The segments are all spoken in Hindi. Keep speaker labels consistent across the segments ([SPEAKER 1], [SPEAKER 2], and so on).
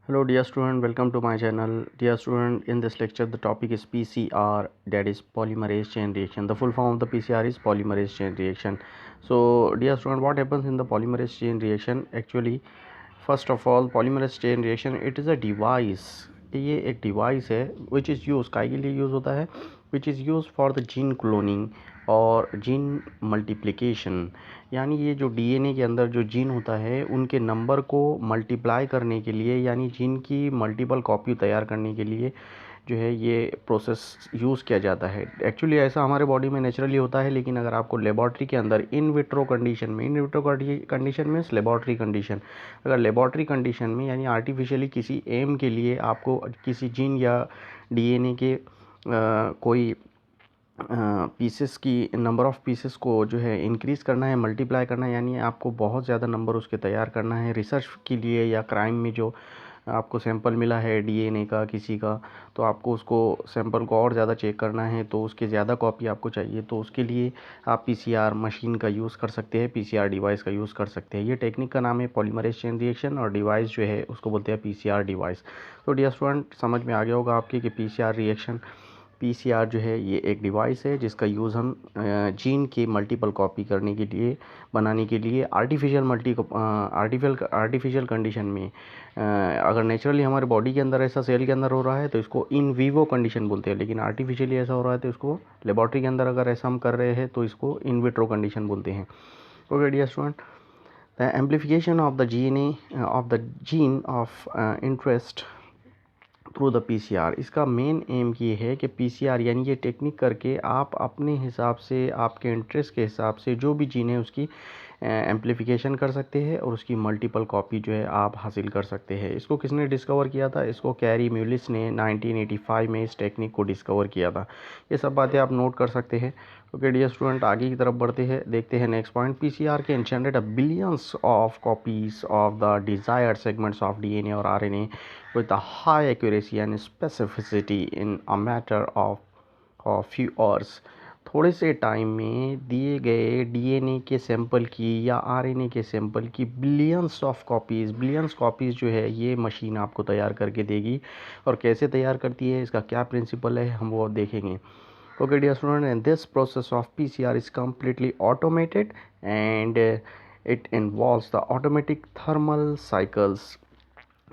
[SPEAKER 1] Hello dear student, welcome to my channel. Dear student, in this lecture the topic is PCR, that is polymerase chain reaction. The full form of the PCR is polymerase chain reaction. So dear student, what happens in the polymerase chain reaction? Actually, first of all, polymerase chain reaction, it is a device. ये एक डिवाइस है विच इज़ यूज काय के लिए यूज़ होता है, which is use for the gene cloning और जीन मल्टीप्लिकेशन। यानी ये जो डीएनए के अंदर जो जीन होता है उनके नंबर को मल्टीप्लाई करने के लिए, यानी जीन की मल्टीपल कॉपी तैयार करने के लिए जो है ये प्रोसेस यूज़ किया जाता है। एक्चुअली ऐसा हमारे बॉडी में नेचुरली होता है, लेकिन अगर आपको लेबॉर्ट्री के अंदर in vitro condition means laboratory condition, अगर लेबॉर्ट्री कंडीशन में यानी आर्टिफिशियली किसी एम के लिए आपको किसी जीन या डीएनए के कोई पीसेस की नंबर ऑफ़ पीसेस को जो है इंक्रीज़ करना है, मल्टीप्लाई करना है, यानी आपको बहुत ज़्यादा नंबर उसके तैयार करना है रिसर्च के लिए, या क्राइम में जो आपको सैंपल मिला है डीएनए का किसी का, तो आपको उसको सैंपल को और ज़्यादा चेक करना है, तो उसके ज़्यादा कॉपी आपको चाहिए, तो उसके लिए आप पीसीआर मशीन का यूज़ कर सकते हैं, पीसीआर डिवाइस का यूज़ कर सकते हैं। ये टेक्निक का नाम है पॉलीमरेज चेन रिएक्शन, और डिवाइस जो है उसको बोलते हैं पीसीआर डिवाइस। तो डियर स्टूडेंट, समझ में आ गया होगा आपके कि पीसीआर जो है ये एक डिवाइस है जिसका यूज़ हम जीन की मल्टीपल कॉपी करने के लिए, बनाने के लिए आर्टिफिशियल कंडीशन में, अगर नेचुरली हमारे बॉडी के अंदर ऐसा सेल के अंदर हो रहा है तो इसको इन वीवो कंडीशन बोलते हैं, लेकिन आर्टिफिशियली ऐसा हो रहा है तो इसको लेबॉर्ट्री के अंदर अगर ऐसा हम कर रहे हैं तो इसको इन विट्रो कंडीशन बोलते हैं। Okay dear student, the amplification of the gene of interest through the PCR, इसका मेन एम ये है कि पीसीआर यानी ये टेक्निक करके आप अपने हिसाब से, आपके इंटरेस्ट के हिसाब से जो भी जीन है उसकी एम्प्लीफिकेशन कर सकते हैं और उसकी मल्टीपल कॉपी जो है आप हासिल कर सकते हैं। इसको किसने डिस्कवर किया था? इसको कैरी म्यूलिस ने 1985 में इस टेक्निक को डिस्कवर किया था। ये सब बातें आप नोट कर सकते हैं। ओके डियर स्टूडेंट, आगे की तरफ बढ़ते हैं, देखते हैं next point. PCR can generate billions of copies of the desired segments of DNA और RNA with a high accuracy and specificity in a matter of few hours। थोड़े से टाइम में दिए गए डीएनए के सैंपल की या आरएनए के सैंपल की बिलियंस कॉपीज़ जो है ये मशीन आपको तैयार करके देगी। और कैसे तैयार करती है, इसका क्या प्रिंसिपल है, हम वो देखेंगे। Okay dear student, and this process of PCR is completely automated, and it involves the automatic thermal cycles।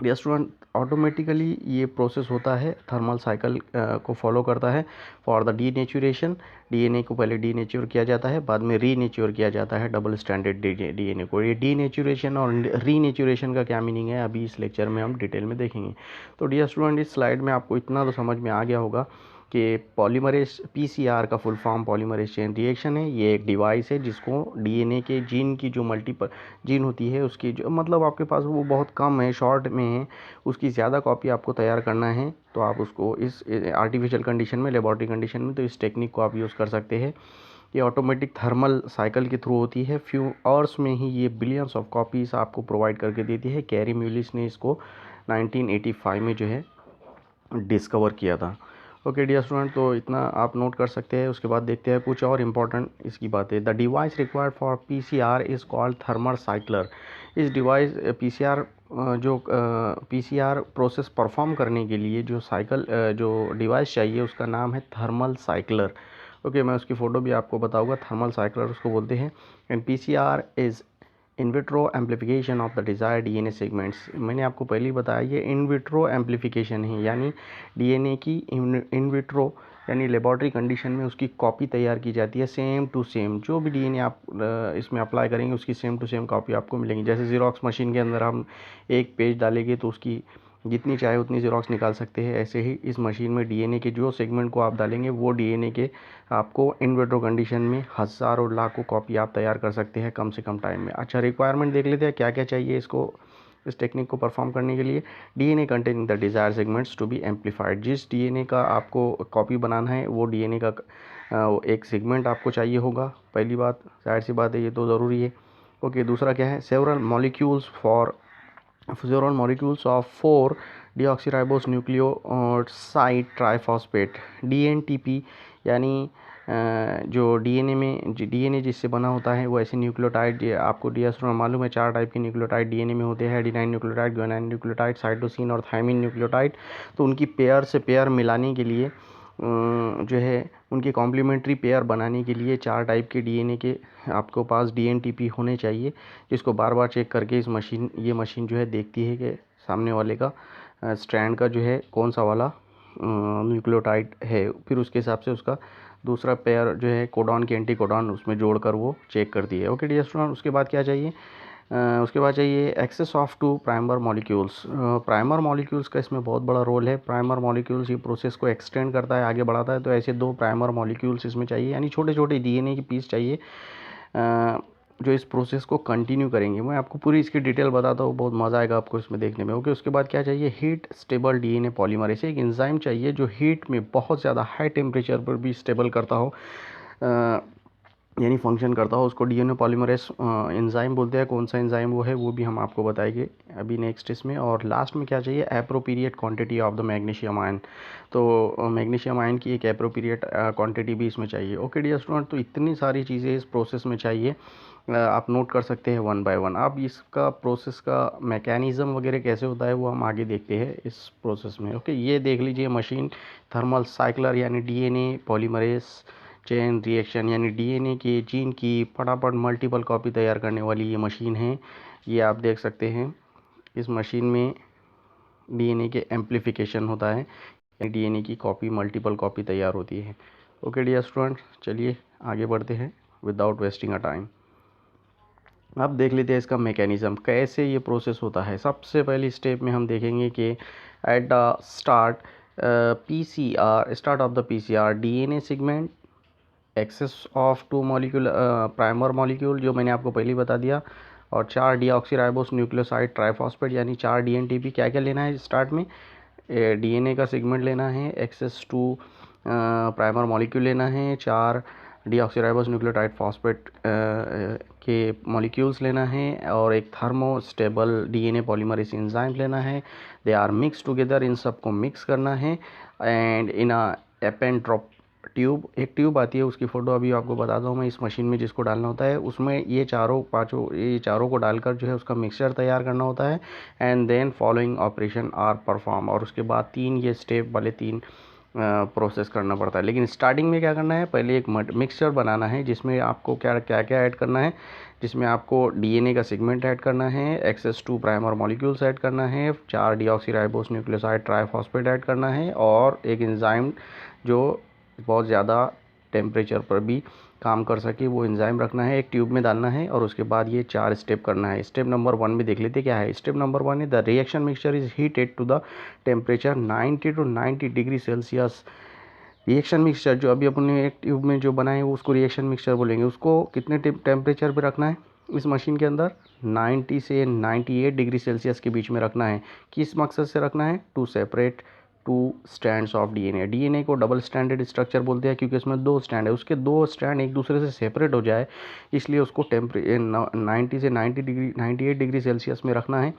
[SPEAKER 1] Dear student, automatically ये प्रोसेस होता है, थर्मल साइकिल को फॉलो करता है फॉर द डीनेचुरेशन। डीएनए को पहले डीनेचर किया जाता है, बाद में रीनेचर किया जाता है डबल स्टैंडर्ड डीएनए को। ये डीनेचुरेशन और रीनेचुरेशन का क्या मीनिंग है, अभी इस लेक्चर में हम डिटेल में देखेंगे। तो डियर स्टूडेंट, इस स्लाइड में आपको इतना तो समझ में आ गया होगा कि पॉलीमरेज पीसीआर का full form polymerase chain reaction है। ये एक डिवाइस है जिसको डीएनए के जीन की जो मल्टीपल जीन होती है उसकी जो मतलब आपके पास वो बहुत कम है, शॉर्ट में है, उसकी ज़्यादा कॉपी आपको तैयार करना है, तो आप उसको इस आर्टिफिशियल कंडीशन में, लेबॉर्ट्री कंडीशन में, तो इस टेक्निक को आप यूज़ कर सकते हैं। ये ऑटोमेटिक थर्मल साइकिल के थ्रू होती है, फ्यू आवर्स में ही ये बिलियंस ऑफ कॉपीज़ आपको प्रोवाइड करके देती है। कैरी म्यूलिस ने इसको 1985 में जो है डिस्कवर किया था। ओके डियर स्टूडेंट, तो इतना आप नोट कर सकते हैं। उसके बाद देखते हैं कुछ और इम्पोर्टेंट इसकी बातें। The device required for PCR is called thermal cycler. इस डिवाइस पीसीआर जो पीसीआर प्रोसेस परफॉर्म करने के लिए जो साइकिल जो डिवाइस चाहिए उसका नाम है थर्मल साइक्लर। ओके, मैं उसकी फ़ोटो भी आपको बताऊंगा। थर्मल साइक्लर उसको बोलते हैं। And PCR is in vitro amplification of the desire DNA segments. मैंने आपको पहले ही बताया ये इन विट्रो एम्प्लीफिकेशन है, यानी डीएनए की इन विट्रो यानी लेबॉर्ट्री कंडीशन में उसकी कॉपी तैयार की जाती है, सेम टू सेम। जो भी डीएनए आप इसमें अप्लाई करेंगे उसकी सेम टू सेम कॉपी आपको मिलेंगी। जैसे ज़ीरॉक्स मशीन के अंदर हम एक पेज डालेंगे तो उसकी जितनी चाहे उतनी ज़ीरॉक्स निकाल सकते हैं, ऐसे ही इस मशीन में डीएनए के जो सेगमेंट को आप डालेंगे वो डीएनए के आपको इन विट्रो कंडीशन में हज़ारों लाखों कॉपी आप तैयार कर सकते हैं कम से कम टाइम में। अच्छा, रिक्वायरमेंट देख लेते हैं क्या क्या चाहिए इसको, इस टेक्निक को परफॉर्म करने के लिए। DNA containing the desire segments to be amplified. जिस डीएनए का आपको कॉपी बनाना है वो डीएनए का एक सेगमेंट आपको चाहिए होगा। पहली बात, जाहिर सी बात है, ये तो ज़रूरी है। ओके, दूसरा क्या है, several molecules of 4 deoxyribose nucleoside triphosphate, dNTP, यानी जो डीएनए जिससे बना होता है वो ऐसे न्यूक्लियोटाइड, आपको डियर स्टूडेंट मालूम है 4 टाइप के न्यूक्लियोटाइड डीएनए में होते हैं, adenine nucleotide, guanine nucleotide, cytosine और थायमिन न्यूक्लियोटाइड। तो उनकी पेयर से पेयर मिलाने के लिए जो है उनके कॉम्प्लीमेंट्री पेयर बनाने के लिए 4 टाइप के डीएनए के आपको पास डीएनटीपी होने चाहिए, जिसको बार बार चेक करके ये मशीन जो है देखती है कि सामने वाले का स्ट्रैंड का जो है कौन सा वाला न्यूक्लियोटाइड है। फिर उसके हिसाब से उसका दूसरा पेयर जो है कोडॉन के एंटी कोडॉन उसमें जोड़कर वो चेक करती है। ओके डियर स्टूडेंट, उसके बाद क्या चाहिए? उसके बाद चाहिए excess of two primer molecules. Primer molecules का इसमें बहुत बड़ा रोल है। प्राइमर मॉलिक्यूल्स ये प्रोसेस को एक्सटेंड करता है, आगे बढ़ाता है। तो ऐसे 2 प्राइमर मॉलिक्यूल्स इसमें चाहिए, यानी छोटे छोटे डीएनए के पीस चाहिए जो इस प्रोसेस को कंटिन्यू करेंगे। मैं आपको पूरी इसकी डिटेल बताता हूँ, बहुत मज़ा आएगा आपको इसमें देखने में। ओके, उसके बाद क्या चाहिए? Heat stable DNA polymerase. एक एंजाइम चाहिए जो हीट में बहुत ज़्यादा हाई टेम्परेचर पर भी स्टेबल करता हो, यानी फंक्शन करता हो। उसको डीएनए पॉलीमरेज एंजाइम बोलते हैं। कौन सा एंजाइम वो है वो भी हम आपको बताएंगे अभी नेक्स्ट इसमें। और लास्ट में क्या चाहिए? Appropriate quantity of the magnesium ion. तो मैग्नीशियम आयन की एक एप्रोप्रिएट क्वांटिटी भी इसमें चाहिए। ओके डियर स्टूडेंट, तो इतनी सारी चीज़ें इस प्रोसेस में चाहिए, आप नोट कर सकते हैं 1 बाय 1। अब इसका प्रोसेस का मैकेनिज़्म वगैरह कैसे होता है वो हम आगे देखते हैं इस प्रोसेस में। ओके, ये देख लीजिए मशीन थर्मल साइक्लर यानी डीएनए पॉलीमरेज चेन रिएक्शन, यानी डीएनए के जीन की फटाफट मल्टीपल कॉपी तैयार करने वाली ये मशीन है। ये आप देख सकते हैं, इस मशीन में डीएनए के एम्प्लीफिकेशन होता है, डीएनए की कॉपी मल्टीपल कॉपी तैयार होती है। ओके डियर स्टूडेंट, चलिए आगे बढ़ते हैं विदाउट वेस्टिंग अ टाइम। अब देख लेते हैं इसका मैकेनिज़्म कैसे ये प्रोसेस होता है। सबसे पहली स्टेप में हम देखेंगे कि at the start PCR, start of the PCR DNA segment excess of 2 molecule primer molecule जो मैंने आपको पहले ही बता दिया, और 4 डीऑक्सीराइबोस न्यूक्लियोसाइड ट्राइफॉस्फेट यानी 4 डीएनटीपी। क्या क्या लेना है स्टार्ट में? डीएनए का सेगमेंट लेना है, एक्सेस टू प्राइमर मॉलिक्यूल लेना है, 4 डीऑक्सीराइबोस न्यूक्लियोटाइड फॉस्फेट के मॉलिक्यूल्स लेना है, और एक थर्मोस्टेबल डीएनए पॉलीमरेज एंजाइम लेना है। दे आर मिक्स टुगेदर, इन सबको मिक्स करना है। एंड इन अ एपेंट्रोप ट्यूब, एक ट्यूब आती है उसकी फ़ोटो अभी आपको बताता हूँ मैं, इस मशीन में जिसको डालना होता है उसमें ये चारों को डालकर जो है उसका मिक्सचर तैयार करना होता है। And then following operation are perform, और उसके बाद 3 ये स्टेप वाले 3 प्रोसेस करना पड़ता है। लेकिन स्टार्टिंग में क्या करना है? पहले एक मिक्सचर बनाना है जिसमें आपको क्या क्या ऐड करना है, जिसमें आपको डीएनए का सेगमेंट ऐड करना है, excess two primer molecules add करना है, 4 डीऑक्सीराइबोस न्यूक्लियोसाइड ट्राइफॉस्फेट ऐड करना है, और एक एंजाइम जो बहुत ज़्यादा टेम्परेचर पर भी काम कर सके वो एंजाइम रखना है, एक ट्यूब में डालना है, और उसके बाद ये 4 स्टेप करना है। स्टेप नंबर 1 में देख लेते क्या है। स्टेप नंबर 1 है the reaction mixture is heated to the temperature 90 to 90 degree Celsius. Reaction mixture जो अभी अपने एक ट्यूब में जो बनाए वो उसको रिएक्शन मिक्सचर बोलेंगे। उसको कितने टेम्परेचर पे रखना है इस मशीन के अंदर? 90 से 98 डिग्री सेल्सियस के बीच में रखना है। किस मकसद से रखना है? To separate 2 stands of DNA. DNA को डबल स्टैंडर्ड स्ट्रक्चर बोलते हैं क्योंकि उसमें 2 स्टैंड है, उसके 2 स्टैंड एक दूसरे से सेपरेट हो जाए, इसलिए उसको 90 से 98 डिग्री सेल्सियस में रखना है।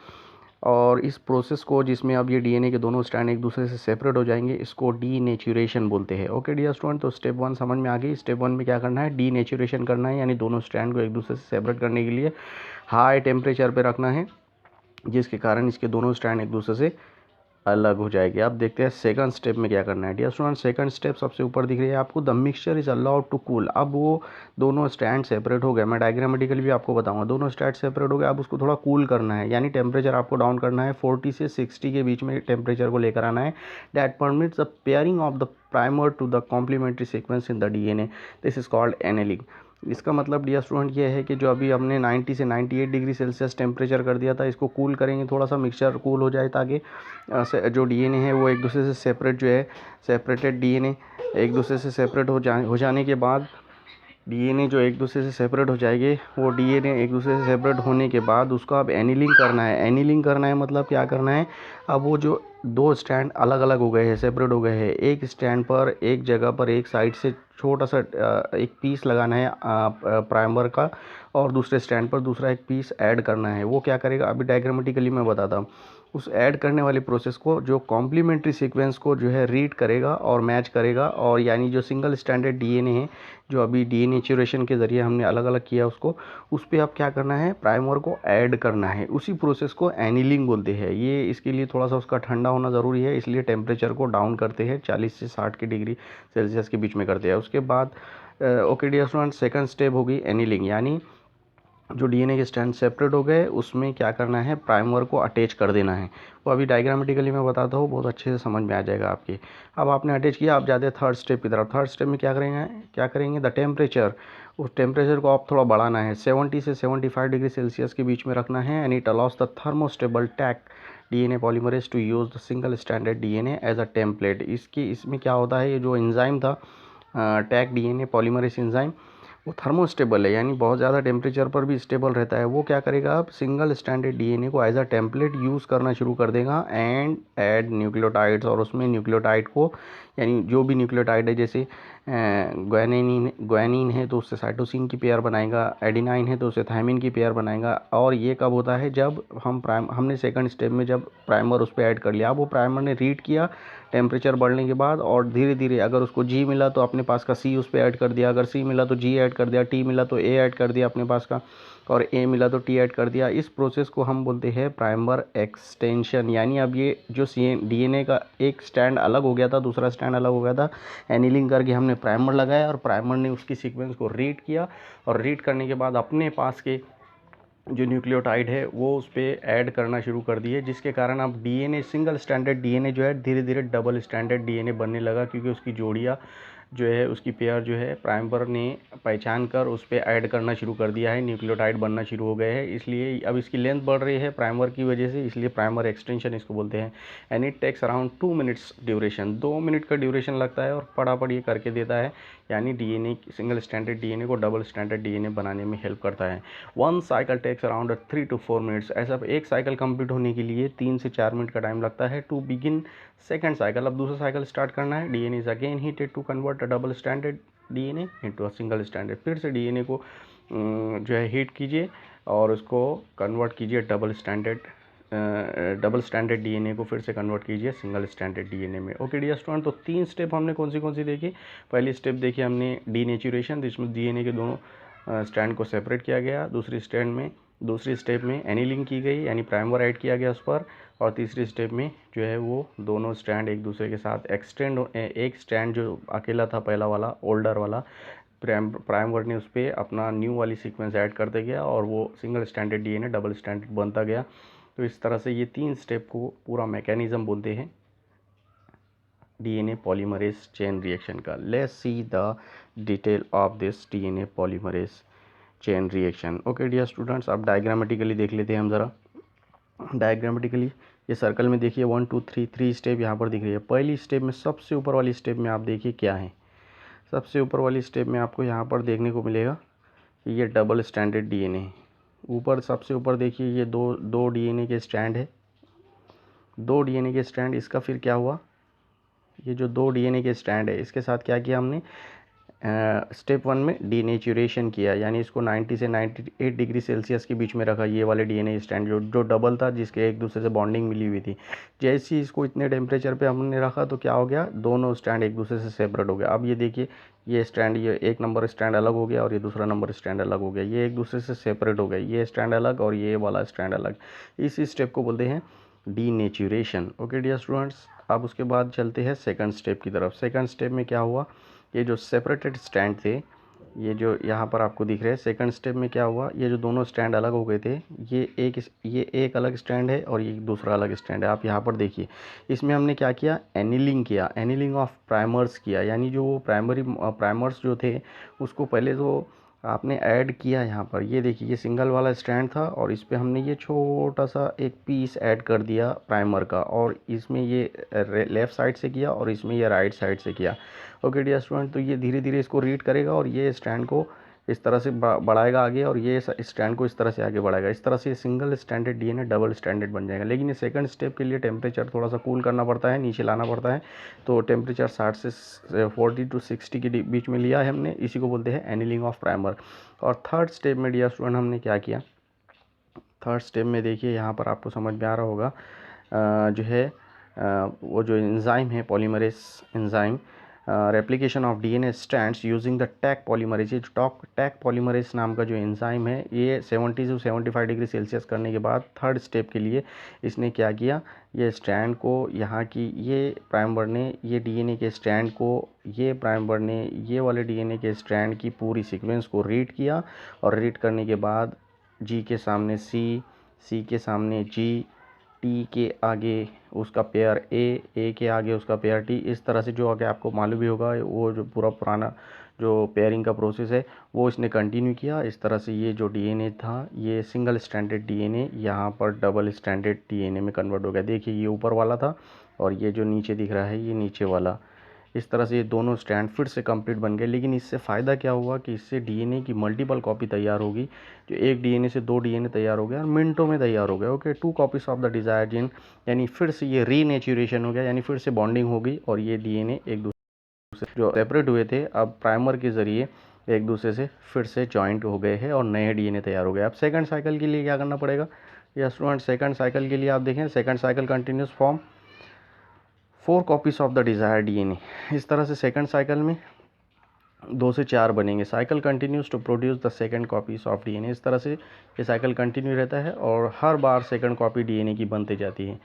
[SPEAKER 1] और इस प्रोसेस को, जिसमें अब ये डीएनए के दोनों स्टैंड एक दूसरे से सेपरेट हो जाएंगे, इसको डीनेचुरेशन बोलते हैं। ओके डियर स्टूडेंट, तो स्टेप 1 समझ में आ गई। स्टेप 1 में क्या करना है? डीनेचुरेशन करना है, यानी दोनों स्टैंड को एक दूसरे से सेपरेट करने के लिए हाई टेम्परेचर पे रखना है, जिसके कारण इसके दोनों स्टैंड एक दूसरे से अलग हो जाएगी। अब देखते हैं सेकंड स्टेप में क्या करना है। डियर स्टूडेंट, सेकंड स्टेप सबसे ऊपर दिख रही है आपको, the mixture is allowed to cool. अब वो दोनों स्टैंड सेपरेट हो गए, मैं डायग्रामेटिकली भी आपको बताऊंगा। दोनों स्टैंड सेपरेट हो गए, अब उसको थोड़ा कूल करना है, यानी टेम्परेचर आपको डाउन करना है, 40 से 60 के बीच में टेम्परेचर को लेकर आना है। That permits the pairing of the primer to the complementary sequence in the DNA, this is called annealing. इसका मतलब डियर स्टूडेंट ये है कि जो अभी हमने 90 से 98 डिग्री सेल्सियस टेम्परेचर कर दिया था, इसको कूल करेंगे, थोड़ा सा मिक्सचर कूल हो जाए, ताकि जो डीएनए है वो एक दूसरे से सेपरेट जो है, सेपरेटेड डीएनए एक दूसरे से सेपरेट हो जाने के बाद, डीएनए जो एक दूसरे से सेपरेट हो जाएंगे, वो डीएनए एक दूसरे से सेपरेट होने के बाद उसको अब एनीलिंग करना है। एनीलिंग करना है मतलब क्या करना है? अब वो जो 2 स्टैंड अलग अलग हो गए हैं, सेपरेट हो गए हैं, एक स्टैंड पर एक जगह पर एक साइड से छोटा सा एक पीस लगाना है प्राइमर का, और दूसरे स्टैंड पर दूसरा एक पीस ऐड करना है। वो क्या करेगा? अभी डायग्रामेटिकली मैं बताता हूँ। उस ऐड करने वाली प्रोसेस को जो कॉम्प्लीमेंट्री सीक्वेंस को जो है रीड करेगा और मैच करेगा, और यानी जो सिंगल स्टैंडर्ड डीएनए है जो अभी डीनेचुरेशन के ज़रिए हमने अलग अलग किया उसको, उस पर अब क्या करना है, प्राइमर को ऐड करना है। उसी प्रोसेस को एनीलिंग बोलते हैं। ये इसके लिए थोड़ा सा उसका ठंडा होना ज़रूरी है, इसलिए टेम्परेचर को डाउन करते हैं, 40 से 60 के डिग्री सेल्सियस के बीच में करते हैं। उसके बाद okay dear student, second step होगी एनीलिंग, यानी जो डीएनए के स्ट्रैंड सेपरेट हो गए उसमें क्या करना है, प्राइमर को अटैच कर देना है। वो अभी डायग्रामेटिकली मैं बताता हूँ, बहुत अच्छे से समझ में आ जाएगा आपके। अब आपने अटैच किया, आप जाते हैं थर्ड स्टेप की तरफ। थर्ड स्टेप में क्या करेंगे, द टेम्परेचर, उस टेम्परेचर को आप थोड़ा बढ़ाना है, 70 से 75 डिग्री सेल्सियस के बीच में रखना है। And it allows the thermostable tag DNA polymerase to use the single standard DNA as a template. इसमें क्या होता है, ये जो एंजाइम था टैग डीएनए पॉलीमरेज एंजाइम, वो थर्मोस्टेबल है, यानी बहुत ज़्यादा टेम्परेचर पर भी स्टेबल रहता है। वो क्या करेगा, अब सिंगल स्टैंडर्ड डीएनए को एज अ टेम्पलेट यूज़ करना शुरू कर देगा एंड ऐड न्यूक्लियोटाइड्स, और उसमें न्यूक्लियोटाइड को, यानी जो भी न्यूक्लियोटाइड है, जैसे ग्वानिन है तो उससे साइटोसिन की पेयर बनाएगा, एडिनाइन है तो उससे थायमिन की पेयर बनाएगा। और ये कब होता है, जब हमने सेकंड स्टेप में जब प्राइमर उस पर ऐड कर लिया, अब वो प्राइमर ने रीड किया टेम्परेचर बढ़ने के बाद, और धीरे धीरे अगर उसको जी मिला तो अपने पास का सी उस पर ऐड कर दिया, अगर सी मिला तो जी ऐड कर दिया, टी मिला तो ए ऐड कर दिया अपने पास का, और ए मिला तो टी ऐड कर दिया। इस प्रोसेस को हम बोलते हैं प्राइमर एक्सटेंशन। यानी अब ये जो डीएनए का एक स्टैंड अलग हो गया था, दूसरा स्टैंड अलग हो गया था, एनीलिंग करके हमने प्राइमर लगाया और प्राइमर ने उसकी सीक्वेंस को रीड किया, और रीड करने के बाद अपने पास के जो न्यूक्लियोटाइड है वो उस पर ऐड करना शुरू कर दिए, जिसके कारण अब डीएनए, सिंगल स्टैंडर्ड डीएनए जो है धीरे धीरे डबल स्टैंडर्ड डीएनए बनने लगा, क्योंकि उसकी जोड़ियाँ जो है, उसकी पेयर जो है प्राइमर ने पहचान कर उस पर ऐड करना शुरू कर दिया है, न्यूक्लियोटाइड बनना शुरू हो गए हैं। इसलिए अब इसकी लेंथ बढ़ रही है प्राइमर की वजह से, इसलिए प्राइमर एक्सटेंशन इसको बोलते हैं। And it takes around 2 minutes duration, 2 minute का ड्यूरेशन लगता है, और फटाफट ये करके देता है, यानी डीएनए, सिंगल स्टैंडर्ड डीएनए को डबल स्टैंडर्ड डीएनए बनाने में हेल्प करता है। 1 cycle takes around 3 to 4 minutes. ऐसा एक साइकिल कंप्लीट होने के लिए 3 से 4 मिनट का टाइम लगता है। टू बिगिन सेकंड साइकिल, अब दूसरा साइकिल स्टार्ट करना है, DNA is again heated to convert a double standard DNA into a single standard. फिर से डीएनए को जो है हीट कीजिए और उसको कन्वर्ट कीजिए डबल स्टैंडर्ड डीएनए को फिर से कन्वर्ट कीजिए सिंगल स्टैंडर्ड डीएनए में। ओके डियर स्टूडेंट, तो 3 स्टेप हमने कौन सी देखी। पहली स्टेप देखी हमने डीनेचुरेशन, जिसमें डीएनए के दोनों स्टैंड को सेपरेट किया गया। दूसरी स्टेप में एनीलिंग की गई, यानी प्राइमर ऐड किया गया उस पर। और तीसरी स्टेप में जो है वो दोनों स्टैंड एक दूसरे के साथ एक स्टैंड जो अकेला था पहला वाला, ओल्डर वाला, प्राइमर ने उस पर अपना न्यू वाली सीक्वेंस ऐड करते गया, और वो single standard DNA double standard बनता गया। तो इस तरह से ये 3 स्टेप को पूरा मैकेनिज्म बोलते हैं डीएनए पॉलीमरेज चेन रिएक्शन का। Let's see the detail of this DNA polymerase chain reaction. Okay dear students, अब डायग्रामेटिकली देख लेते हैं हम ज़रा। डायग्रामेटिकली ये सर्कल में देखिए 1 2 3 स्टेप यहाँ पर दिख रही है। पहली स्टेप में सबसे ऊपर वाली स्टेप में आप देखिए क्या है। सबसे ऊपर वाली स्टेप में आपको यहाँ पर देखने को मिलेगा कि ये डबल स्टैंडर्ड डीएनए। ऊपर सबसे ऊपर देखिए ये दो डीएनए के स्टैंड है, 2 डीएनए के स्टैंड। इसका फिर क्या हुआ, ये जो 2 डीएनए के स्टैंड है इसके साथ क्या किया हमने, स्टेप 1 में डीनेचुरेशन किया, यानी इसको 90 से 98 डिग्री सेल्सियस के बीच में रखा। ये वाले डीएनए स्टैंड जो डबल था, जिसके एक दूसरे से बॉन्डिंग मिली हुई थी, जैसे ही इसको इतने टेम्परेचर पे हमने रखा तो क्या हो गया, दोनों स्टैंड एक दूसरे से सेपरेट हो गया। अब ये देखिए, ये स्टैंड, ये 1 नंबर स्टैंड अलग हो गया और ये दूसरा नंबर स्टैंड अलग हो गया, ये एक दूसरे से सेपरेट हो गए, ये स्टैंड अलग और ये वाला स्टैंड अलग। इसी स्टेप को बोलते हैं डीनेचुरेशन। ओके डियर स्टूडेंट्स, अब उसके बाद चलते हैं सेकंड स्टेप की तरफ। सेकंड स्टेप में क्या हुआ, ये जो सेपरेटेड स्टैंड थे, ये जो यहाँ पर आपको दिख रहे हैं, सेकंड स्टेप में क्या हुआ, ये जो दोनों स्टैंड अलग हो गए थे, ये एक अलग स्टैंड है और ये दूसरा अलग स्टैंड है। आप यहाँ पर देखिए, इसमें हमने क्या किया, एनीलिंग ऑफ प्राइमर्स किया, यानी जो वो प्राइमर्स जो थे उसको पहले तो आपने ऐड किया। यहाँ पर ये देखिए, ये सिंगल वाला स्टैंड था और इस पर हमने ये छोटा सा एक पीस ऐड कर दिया प्राइमर का, और इसमें ये लेफ़्ट साइड से किया और इसमें ये राइट साइड से किया। ओके डियर स्टूडेंट, तो ये धीरे धीरे इसको रीड करेगा और ये स्टैंड को इस तरह से बढ़ाएगा आगे, और ये स्टैंड को इस तरह से आगे बढ़ाएगा। इस तरह से single standard DNA double standard बन जाएगा। लेकिन ये सेकंड स्टेप के लिए टेम्परेचर थोड़ा सा कूल करना पड़ता है, नीचे लाना पड़ता है। तो टेम्परेचर 60 से 40 to 60 के बीच में लिया है हमने, इसी को बोलते हैं एनीलिंग ऑफ प्राइमर। और थर्ड स्टेप में डियर स्टूडेंट हमने क्या किया, थर्ड स्टेप में देखिए यहाँ पर आपको समझ में आ रहा होगा, जो है वो जो एंजाइम है polymerase enzyme replication of DNA strands using the Taq polymerase. ये टैक पॉलीमरेज नाम का जो एंजाइम है ये 70 से 75 डिग्री सेल्सियस करने के बाद थर्ड स्टेप के लिए इसने क्या किया, ये स्ट्रैंड को यहाँ की ये प्राइमर ने ये डीएनए के स्ट्रैंड को ये प्राइमर ने ये वाले डीएनए के स्ट्रैंड की पूरी सीक्वेंस को रीड किया और रीड करने के बाद जी के सामने सी के सामने जी, टी के आगे उसका पेयर ए के आगे उसका पेयर टी, इस तरह से जो आगे आपको मालूम भी होगा वो जो पूरा पुराना जो पेयरिंग का प्रोसेस है वो इसने कंटिन्यू किया। इस तरह से ये जो डीएनए था ये सिंगल स्ट्रैंडेड डीएनए यहाँ पर डबल स्ट्रैंडेड डीएनए में कन्वर्ट हो गया। देखिए ये ऊपर वाला था और ये जो नीचे दिख रहा है ये नीचे वाला। इस तरह से ये दोनों स्ट्रैंड फिर से कंप्लीट बन गए। लेकिन इससे फ़ायदा क्या हुआ कि इससे डीएनए की मल्टीपल कॉपी तैयार होगी। जो एक डीएनए से 2 डीएनए तैयार हो गया और मिनटों में तैयार हो गया। Okay, 2 copies of the desire gene, यानी फिर से ये रीनेचुरेशन हो गया, यानी फिर से बॉन्डिंग हो गई और ये डीएनए एक दूसरे जो सेपरेट हुए थे अब प्राइमर के ज़रिए एक दूसरे से फिर से जॉइंट हो गए हैं और नए डीएनए तैयार हो गए। अब सेकंड साइकिल के लिए क्या करना पड़ेगा या स्टूडेंट, सेकंड साइकिल के लिए आप देखें second cycle continuous form 4 copies of the desire DNA. इस तरह से सेकंड साइकिल में 2 से 4 बनेंगे। Cycle continues to produce the second copies of DNA. इस तरह से ये साइकिल कंटिन्यू रहता है और हर बार सेकंड कॉपी डीएनए की बनती जाती है।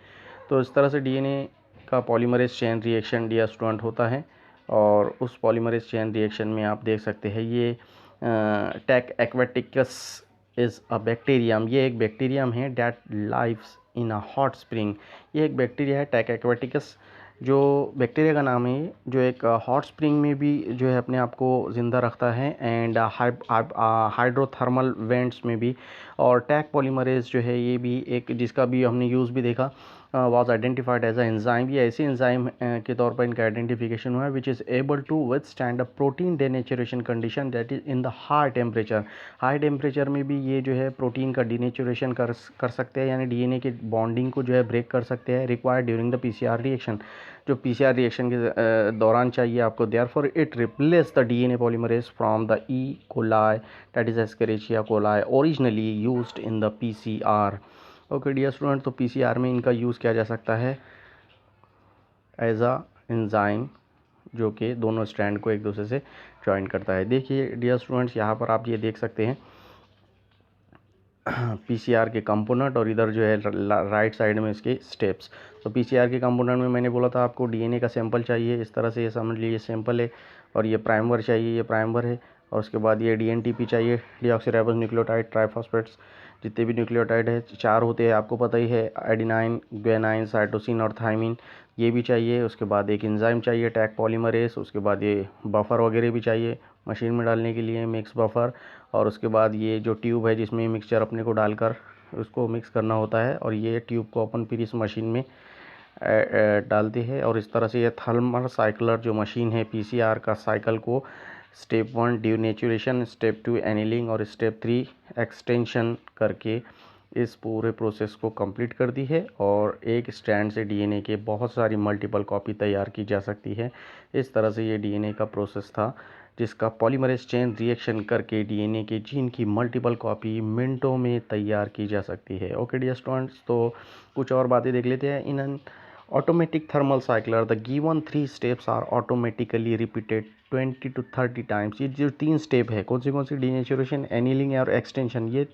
[SPEAKER 1] तो इस तरह से डीएनए का polymerase chain reaction dear student होता है और उस पॉलीमरेज चेन रिएक्शन में आप देख सकते हैं ये टैक एक्वेटिकस इज़ अ बैक्टीरियम। ये एक बैक्टीरियम है that lives in a hot spring. ये एक बैक्टीरिया है टैक एक्वेटिकस, जो बैक्टीरिया का नाम है, जो एक हॉट स्प्रिंग में भी जो है अपने आप को ज़िंदा रखता है एंड हाइड्रोथर्मल वेंट्स में भी। और टैक पॉलीमरेज जो है ये भी एक जिसका भी हमने यूज़ भी देखा was identified as a enzyme. ये ऐसे एंजाइम के तौर पर इनका आइडेंटिफिकेशन हुआ है which is able to withstand a protein denaturation condition that is in the high temperature. High temperature में भी ये जो है प्रोटीन का डिनेचुरेशन कर सकते हैं, यानी डीएनए के बॉन्डिंग को जो है ब्रेक कर सकते हैं required during the PCR reaction. जो पीसीआर रिएक्शन के दौरान चाहिए आपको। Therefore it replace the DNA polymerase from the E coli that is Escherichia coli originally used in the PCR. Okay dear student, तो पीसीआर में इनका यूज़ किया जा सकता है एज अ एंजाइम जो कि दोनों स्ट्रैंड को एक दूसरे से ज्वाइन करता है। देखिए डियर स्टूडेंट्स, यहाँ पर आप ये देख सकते हैं पीसीआर के कंपोनेंट और इधर जो है राइट साइड में इसके स्टेप्स। तो पीसीआर के कंपोनेंट में मैंने बोला था आपको डीएनए का सैंपल चाहिए। इस तरह से ये समझ लीजिए सैंपल है और ये प्राइमर चाहिए, ये प्राइमर है। और उसके बाद ये डीएनटीपी चाहिए, डीऑक्सीराइबोस न्यूक्लियोटाइड ट्राइफॉस्फेट्स। जितने भी न्यूक्लियोटाइड है 4 होते हैं, आपको पता ही है, एडेनाइन, ग्वेनाइन, साइटोसिन और थाइमिन, ये भी चाहिए। उसके बाद एक एंजाइम चाहिए टैक पॉलीमरेज। उसके बाद ये बफर वगैरह भी चाहिए मशीन में डालने के लिए, मिक्स बफर। और उसके बाद ये जो ट्यूब है जिसमें मिक्सचर अपने को डालकर उसको मिक्स करना होता है और ये ट्यूब को अपन फिर इस मशीन में डालते हैं। और इस तरह से ये थर्मल साइक्लर जो मशीन है पीसीआर का साइकिल को स्टेप 1 डिनेचुरेशन, स्टेप 2 एनिलिंग और स्टेप 3 एक्सटेंशन करके इस पूरे प्रोसेस को कंप्लीट कर दी है और एक स्ट्रैंड से डीएनए के बहुत सारी मल्टीपल कॉपी तैयार की जा सकती है। इस तरह से ये डीएनए का प्रोसेस था जिसका पॉलीमरेज चेन रिएक्शन करके डीएनए के जीन की मल्टीपल कॉपी मिनटों में तैयार की जा सकती है। ओके डियर स्टूडेंट्स, तो कुछ और बातें देख लेते हैं। In an automatic thermal cycler the given 3 steps are automatically repeated 20 to 30 times. ये जो 3 स्टेप है कौन सी डीनेचुरेशन, एनीलिंग और एक्सटेंशन, ये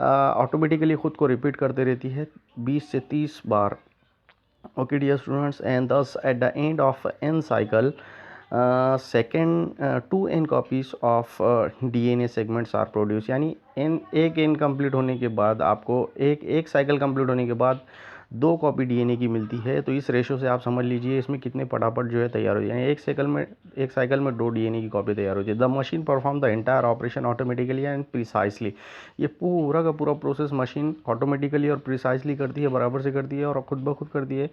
[SPEAKER 1] ऑटोमेटिकली ख़ुद को रिपीट करते रहती है 20 से 30 बार। Okay dear students, and thus at the end of N cycle second 2 n copies of DNA segments are produce. यानी एक n कंप्लीट होने के बाद आपको एक साइकिल कंप्लीट होने के बाद 2 कॉपी डीएनए की मिलती है। तो इस रेशो से आप समझ लीजिए इसमें कितने फटाफट जो है तैयार हो जाए। यानी एक साइकिल में 2 डीएनए की कॉपी तैयार हो जाए। The machine perform the entire operation automatically and precisely. ये पूरा का पूरा प्रोसेस मशीन ऑटोमेटिकली और प्रिसाइसली करती है, बराबर से करती है और खुद ब खुद करती है।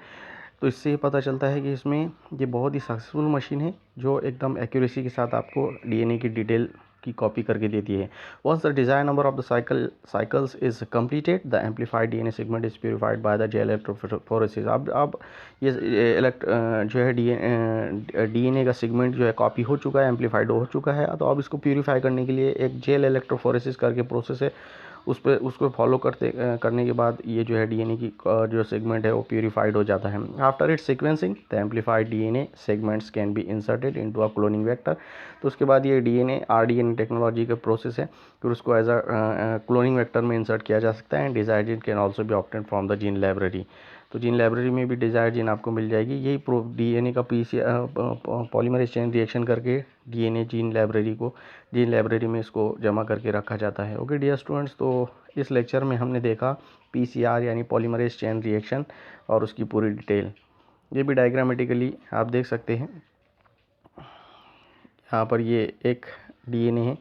[SPEAKER 1] तो इससे ये पता चलता है कि इसमें ये बहुत ही सक्सेसफुल मशीन है जो एकदम एक्यूरेसी के साथ आपको डीएनए की डिटेल की कॉपी करके देती है। Once the desire number of the cycles is completed the amplified DNA segment is purified by the gel electrophoresis. अब ये जो है डीएनए का सेगमेंट जो है कॉपी हो चुका है, एम्पलीफाइड हो चुका है। तो अब इसको प्यूरिफाई करने के लिए एक जेल इलेक्ट्रोफोरेसिस करके प्रोसेस है उसको फॉलो करने के बाद ये जो है डीएनए की जो सेगमेंट है वो प्यूरिफाइड हो जाता है। After it sequencing the amplified DNA segments can be inserted into a cloning vector. तो उसके बाद ये डीएनए आरडीएनए टेक्नोलॉजी का प्रोसेस है, फिर उसको एज अ क्लोनिंग वेक्टर में इंसर्ट किया जा सकता है। And desired gene can also be obtain from the gene library. तो जीन लाइब्रेरी में भी डिजायर्ड जीन आपको मिल जाएगी। यही डीएनए का पॉलीमरेज चेन रिएक्शन करके डीएनए जीन लाइब्रेरी में इसको जमा करके रखा जाता है। ओके डियर स्टूडेंट्स, तो इस लेक्चर में हमने देखा पीसीआर यानी पॉलीमरेज चेन रिएक्शन और उसकी पूरी डिटेल। ये भी डायग्रामेटिकली आप देख सकते हैं। यहाँ पर ये एक डीएनए है,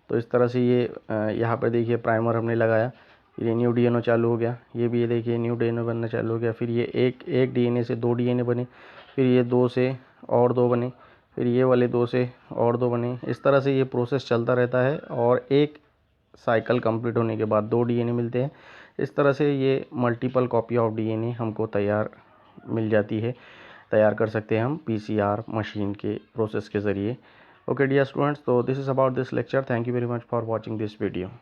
[SPEAKER 1] तो इस तरह से ये यहाँ पर देखिए प्राइमर हमने लगाया, फिर ये न्यू डीएनए चालू हो गया। ये भी ये देखिए न्यू डीएनए बनना चालू हो गया। फिर ये एक डीएनए से 2 डीएनए बने, फिर ये 2 से और 2 बने, फिर ये वाले 2 से और 2 बने। इस तरह से ये प्रोसेस चलता रहता है और एक साइकिल कंप्लीट होने के बाद 2 डीएनए मिलते हैं। इस तरह से ये मल्टीपल कॉपी ऑफ डीएनए हमको तैयार कर सकते हैं हम पीसीआर मशीन के प्रोसेस के ज़रिए। Okay dear students, so this is about this lecture. Thank you very much for watching this video.